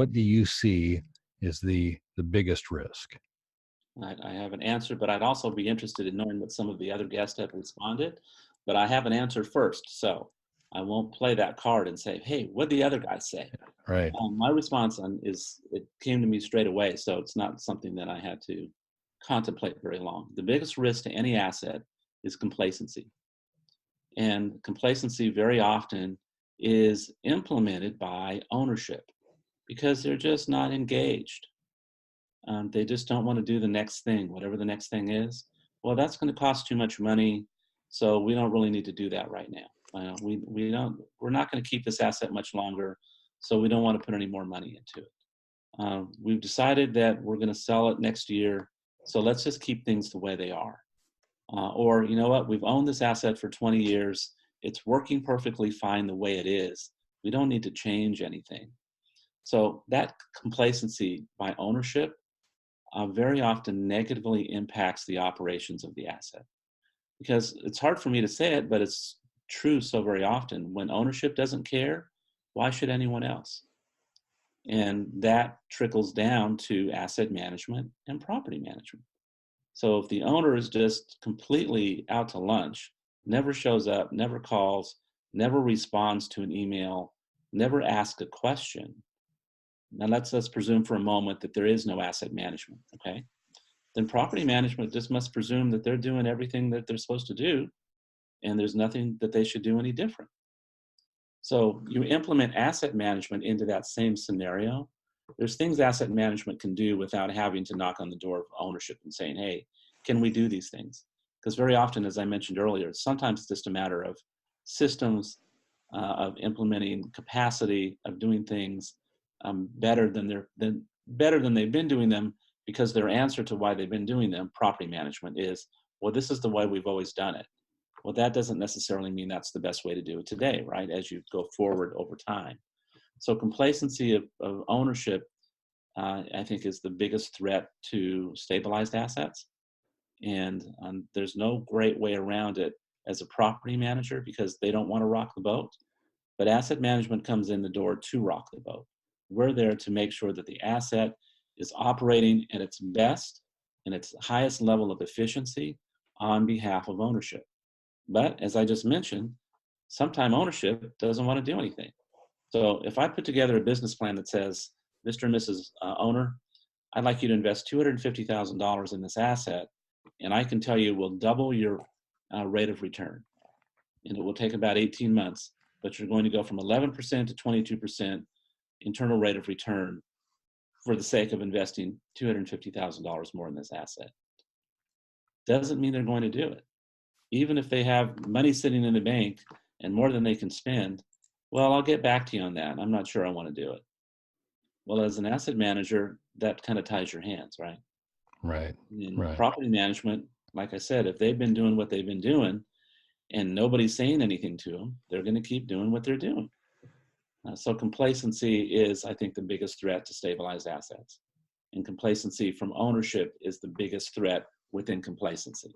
what do you see is the biggest risk? I have an answer, but I'd also be interested in knowing what some of the other guests have responded. But I have an answer first, so I won't play that card and say, "Hey, what did the other guys say?" Right. My response on is it came to me straight away, so it's not something that I had to contemplate very long. The biggest risk to any asset is complacency, and complacency very often is implemented by ownership because they're just not engaged. They just don't want to do the next thing, whatever the next thing is. Well, that's going to cost too much money, so we don't really need to do that right now. We don't. We're not going to keep this asset much longer, so we don't want to put any more money into it. We've decided that we're going to sell it next year, so let's just keep things the way they are. Or you know what? We've owned this asset for 20 years. It's working perfectly fine the way it is. We don't need to change anything. So that complacency by ownership very often negatively impacts the operations of the asset. Because it's hard for me to say it, but it's true so very often. When ownership doesn't care, why should anyone else? And that trickles down to asset management and property management. So if the owner is just completely out to lunch, never shows up, never calls, never responds to an email, never asks a question, now let's presume for a moment that there is no asset management, okay? Then property management just must presume that they're doing everything that they're supposed to do, and there's nothing that they should do any different. So you implement asset management into that same scenario. There's things asset management can do without having to knock on the door of ownership and saying, hey, can we do these things? Because very often, as I mentioned earlier, sometimes it's just a matter of systems, of implementing capacity, of doing things better better than they've been doing them, because their answer to why they've been doing them, property management, is, well, this is the way we've always done it. Well, that doesn't necessarily mean that's the best way to do it today, right? As you go forward over time. So complacency of ownership, I think, is the biggest threat to stabilized assets. And there's no great way around it as a property manager because they don't want to rock the boat. But asset management comes in the door to rock the boat. We're there to make sure that the asset is operating at its best and its highest level of efficiency on behalf of ownership. But as I just mentioned, sometimes ownership doesn't want to do anything. So if I put together a business plan that says, Mr. and Mrs. Owner, I'd like you to invest $250,000 in this asset, and I can tell you we'll double your rate of return. And it will take about 18 months, but you're going to go from 11% to 22% internal rate of return for the sake of investing $250,000 more in this asset. Doesn't mean they're going to do it. Even if they have money sitting in the bank and more than they can spend, well, I'll get back to you on that. I'm not sure I want to do it. Well, as an asset manager, that kind of ties your hands, right? Right. In Right. property management, like I said, if they've been doing what they've been doing and nobody's saying anything to them, they're going to keep doing what they're doing. So complacency is, I think, the biggest threat to stabilized assets. And complacency from ownership is the biggest threat within complacency.